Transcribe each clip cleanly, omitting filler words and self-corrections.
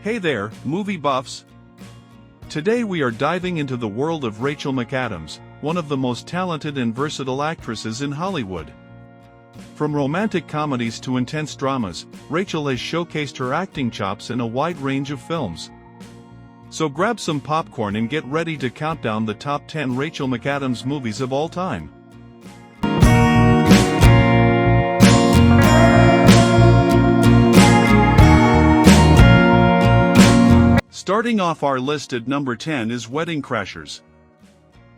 Hey there, movie buffs! Today we are diving into the world of Rachel McAdams, one of the most talented and versatile actresses in Hollywood. From romantic comedies to intense dramas, Rachel has showcased her acting chops in a wide range of films. So grab some popcorn and get ready to count down the top 10 Rachel McAdams movies of all time. Starting off our list at number 10 is Wedding Crashers.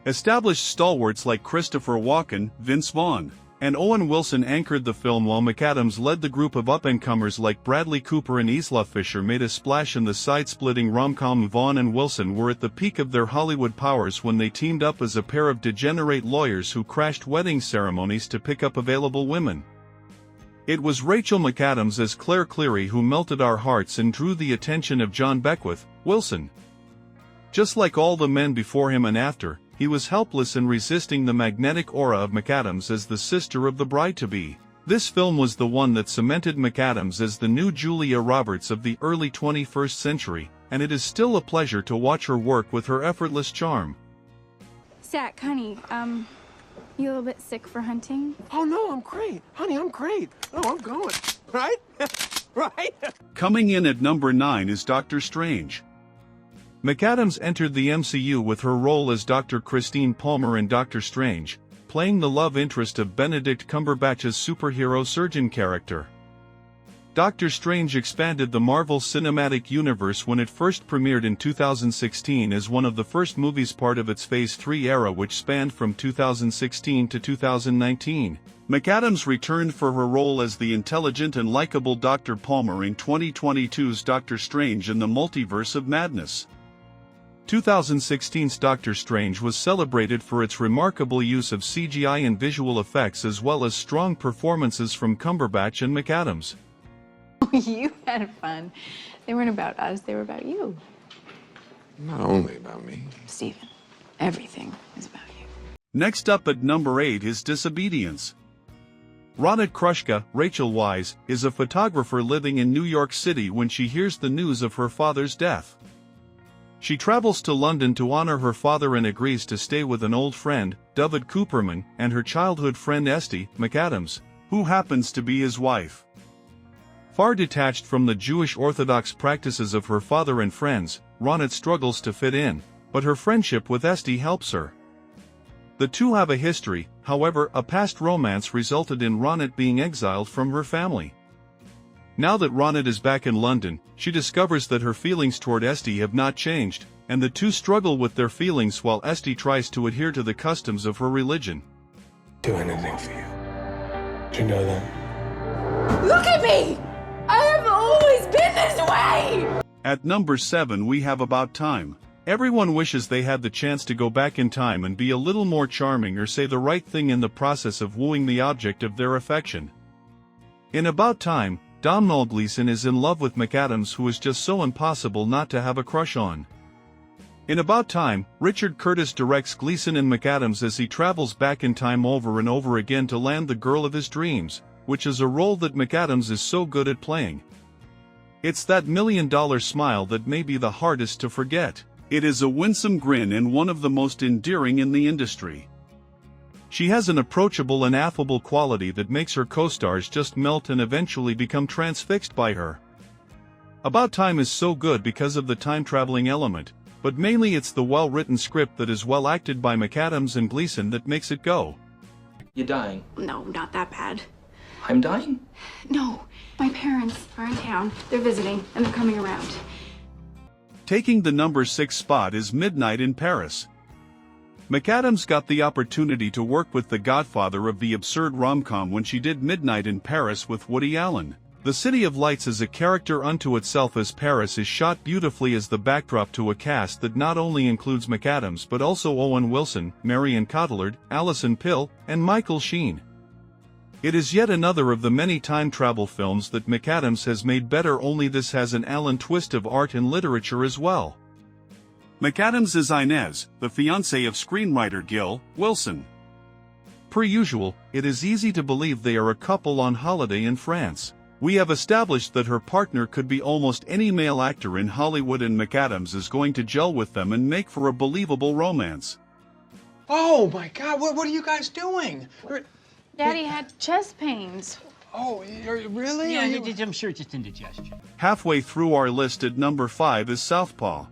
Established stalwarts like Christopher Walken, Vince Vaughn, and Owen Wilson anchored the film, while McAdams led the group of up-and-comers like Bradley Cooper and Isla Fisher made a splash in the side-splitting rom-com. Vaughn and Wilson were at the peak of their Hollywood powers when they teamed up as a pair of degenerate lawyers who crashed wedding ceremonies to pick up available women. It was Rachel McAdams as Claire Cleary who melted our hearts and drew the attention of John Beckwith, Wilson. Just like all the men before him and after, he was helpless in resisting the magnetic aura of McAdams as the sister of the bride-to-be. This film was the one that cemented McAdams as the new Julia Roberts of the early 21st century, and it is still a pleasure to watch her work with her effortless charm. Zach, honey, you a little bit sick for hunting? Oh no, I'm great. Honey, I'm great. Oh, I'm going. Right? Right? Coming in at number 9 is Doctor Strange. McAdams entered the MCU with her role as Dr. Christine Palmer in Doctor Strange, playing the love interest of Benedict Cumberbatch's superhero surgeon character. Doctor Strange expanded the Marvel Cinematic Universe when it first premiered in 2016 as one of the first movies part of its Phase 3 era, which spanned from 2016 to 2019. McAdams returned for her role as the intelligent and likable Dr. Palmer in 2022's Doctor Strange in the Multiverse of Madness. 2016's Doctor Strange was celebrated for its remarkable use of CGI and visual effects, as well as strong performances from Cumberbatch and McAdams. You had fun. They weren't about us, they were about you. Not only about me. Steven, everything is about you. Next up at number 8 is Disobedience. Ronit Krushka, Rachel Wise, is a photographer living in New York City when she hears the news of her father's death. She travels to London to honor her father and agrees to stay with an old friend, David Cooperman, and her childhood friend Esty McAdams, who happens to be his wife. Far detached from the Jewish Orthodox practices of her father and friends, Ronit struggles to fit in, but her friendship with Esty helps her. The two have a history, however. A past romance resulted in Ronit being exiled from her family. Now that Ronit is back in London, she discovers that her feelings toward Esty have not changed, and the two struggle with their feelings while Esty tries to adhere to the customs of her religion. Do anything for you. Do you know that? Look at me! I have always been this way! At number 7 we have About Time. Everyone wishes they had the chance to go back in time and be a little more charming or say the right thing in the process of wooing the object of their affection. In About Time, Domhnall Gleeson is in love with McAdams, who is just so impossible not to have a crush on. In About Time, Richard Curtis directs Gleeson and McAdams as he travels back in time over and over again to land the girl of his dreams, which is a role that McAdams is so good at playing. It's that million-dollar smile that may be the hardest to forget. It is a winsome grin and one of the most endearing in the industry. She has an approachable and affable quality that makes her co-stars just melt and eventually become transfixed by her. About Time is so good because of the time-traveling element, but mainly it's the well-written script that is well acted by McAdams and Gleeson that makes it go. You're dying. No, not that bad. I'm dying? No, my parents are in town. They're visiting, and they're coming around. Taking the number 6 spot is Midnight in Paris. McAdams got the opportunity to work with the godfather of the absurd rom-com when she did Midnight in Paris with Woody Allen. The City of Lights is a character unto itself, as Paris is shot beautifully as the backdrop to a cast that not only includes McAdams but also Owen Wilson, Marion Cotillard, Alison Pill, and Michael Sheen. It is yet another of the many time travel films that McAdams has made better, only this has an Allen twist of art and literature as well. McAdams is Inez, the fiancée of screenwriter Gil Wilson. Per usual, it is easy to believe they are a couple on holiday in France. We have established that her partner could be almost any male actor in Hollywood, and McAdams is going to gel with them and make for a believable romance. Oh my God, what are you guys doing? Daddy had chest pains. Oh, really? Yeah, I'm sure it's just indigestion. Halfway through our list at number 5 is Southpaw.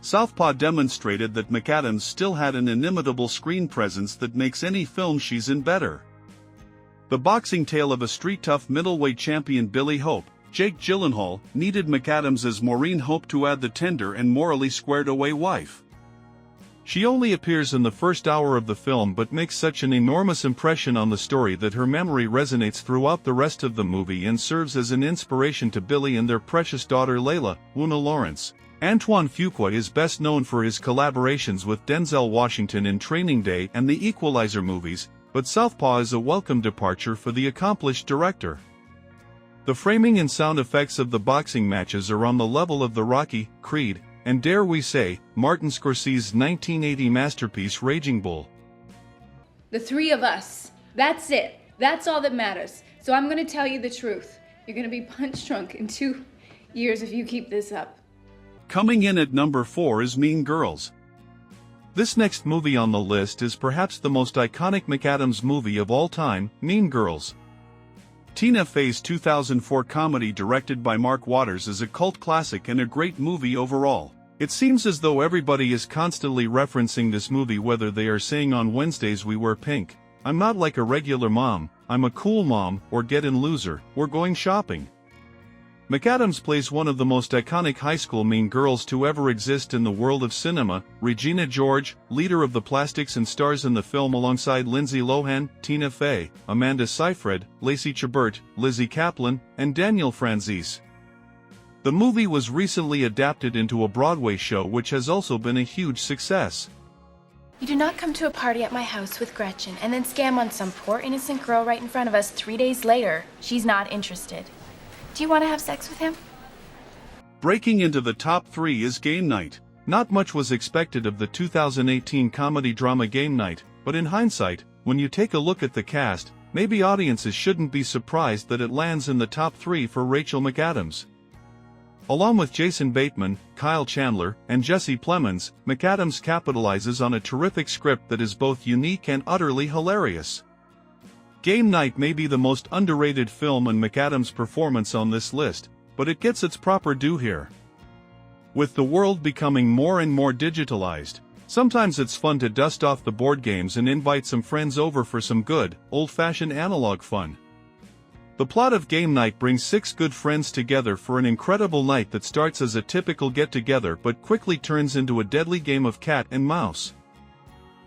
Southpaw demonstrated that McAdams still had an inimitable screen presence that makes any film she's in better. The boxing tale of a street-tough middleweight champion Billy Hope, Jake Gyllenhaal, needed McAdams as Maureen Hope to add the tender and morally squared-away wife. She only appears in the first hour of the film but makes such an enormous impression on the story that her memory resonates throughout the rest of the movie and serves as an inspiration to Billy and their precious daughter Layla, Una Lawrence. Antoine Fuqua is best known for his collaborations with Denzel Washington in Training Day and the Equalizer movies, but Southpaw is a welcome departure for the accomplished director. The framing and sound effects of the boxing matches are on the level of the Rocky, Creed, and dare we say, Martin Scorsese's 1980 masterpiece Raging Bull. The three of us. That's it. That's all that matters. So I'm gonna tell you the truth. You're gonna be punch drunk in 2 years if you keep this up. Coming in at number 4 is Mean Girls. This next movie on the list is perhaps the most iconic McAdams movie of all time, Mean Girls. Tina Fey's 2004 comedy directed by Mark Waters is a cult classic and a great movie overall. It seems as though everybody is constantly referencing this movie, whether they are saying on Wednesdays we wear pink, I'm not like a regular mom, I'm a cool mom, or get in loser, or going shopping. McAdams plays one of the most iconic high school mean girls to ever exist in the world of cinema, Regina George, leader of the Plastics, and stars in the film alongside Lindsay Lohan, Tina Fey, Amanda Seyfried, Lacey Chabert, Lizzie Kaplan, and Daniel Franzese. The movie was recently adapted into a Broadway show which has also been a huge success. You do not come to a party at my house with Gretchen and then scam on some poor innocent girl right in front of us 3 days later. She's not interested. Do you want to have sex with him? Breaking into the top 3 is Game Night. Not much was expected of the 2018 comedy drama Game Night, but in hindsight, when you take a look at the cast, maybe audiences shouldn't be surprised that it lands in the top 3 for Rachel McAdams. Along with Jason Bateman, Kyle Chandler, and Jesse Plemons, McAdams capitalizes on a terrific script that is both unique and utterly hilarious. Game Night may be the most underrated film and McAdams' performance on this list, but it gets its proper due here. With the world becoming more and more digitalized, sometimes it's fun to dust off the board games and invite some friends over for some good, old-fashioned analog fun. The plot of Game Night brings 6 good friends together for an incredible night that starts as a typical get-together but quickly turns into a deadly game of cat and mouse.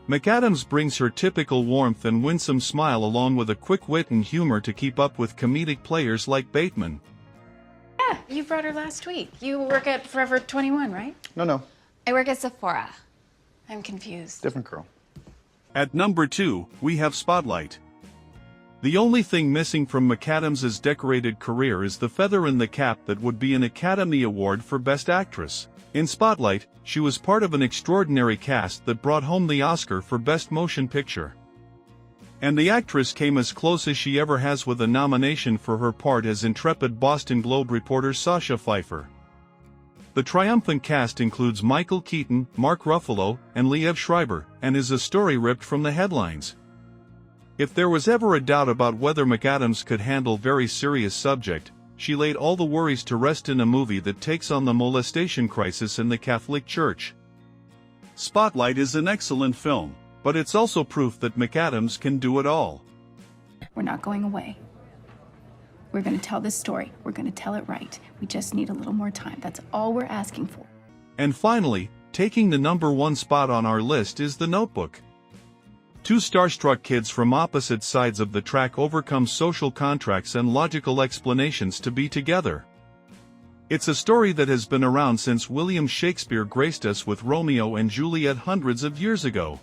McAdams brings her typical warmth and winsome smile along with a quick wit and humor to keep up with comedic players like Bateman. Yeah, you brought her last week. You work at Forever 21, right? No. I work at Sephora. I'm confused. Different girl. At number 2, we have Spotlight. The only thing missing from McAdams' decorated career is the feather in the cap that would be an Academy Award for Best Actress. In Spotlight, she was part of an extraordinary cast that brought home the Oscar for Best Motion Picture. And the actress came as close as she ever has with a nomination for her part as intrepid Boston Globe reporter Sasha Pfeiffer. The triumphant cast includes Michael Keaton, Mark Ruffalo, and Liev Schreiber, and is a story ripped from the headlines. If there was ever a doubt about whether McAdams could handle very serious subject, she laid all the worries to rest in a movie that takes on the molestation crisis in the Catholic Church. Spotlight is an excellent film, but it's also proof that McAdams can do it all. We're not going away. We're going to tell this story. We're going to tell it right. We just need a little more time. That's all we're asking for. And finally, taking the number 1 spot on our list is The Notebook. 2 starstruck kids from opposite sides of the track overcome social contracts and logical explanations to be together. It's a story that has been around since William Shakespeare graced us with Romeo and Juliet hundreds of years ago.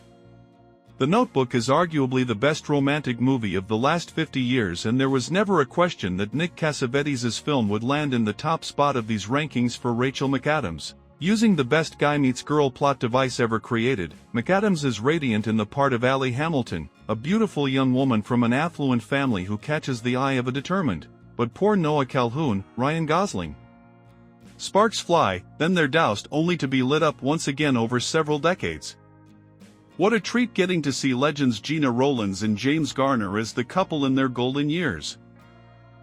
The Notebook is arguably the best romantic movie of the last 50 years, and there was never a question that Nick Cassavetes' film would land in the top spot of these rankings for Rachel McAdams. Using the best guy-meets-girl plot device ever created, McAdams is radiant in the part of Allie Hamilton, a beautiful young woman from an affluent family who catches the eye of a determined, but poor Noah Calhoun, Ryan Gosling. Sparks fly, then they're doused only to be lit up once again over several decades. What a treat getting to see legends Gina Rowlands and James Garner as the couple in their golden years.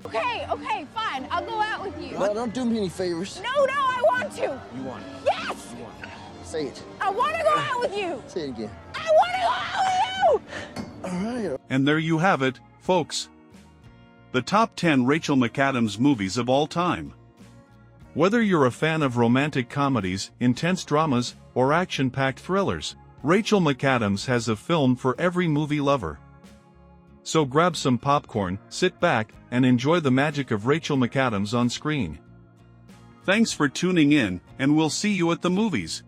Okay, fine. I'll go out with you. No, don't do me any favors. No, I want to. You want it. Yes! You want it. Say it. I want to go out with you. Say it again. I want to go out with you! All right. And there you have it, folks. The top 10 Rachel McAdams movies of all time. Whether you're a fan of romantic comedies, intense dramas, or action-packed thrillers, Rachel McAdams has a film for every movie lover. So grab some popcorn, sit back, and enjoy the magic of Rachel McAdams on screen. Thanks for tuning in, and we'll see you at the movies.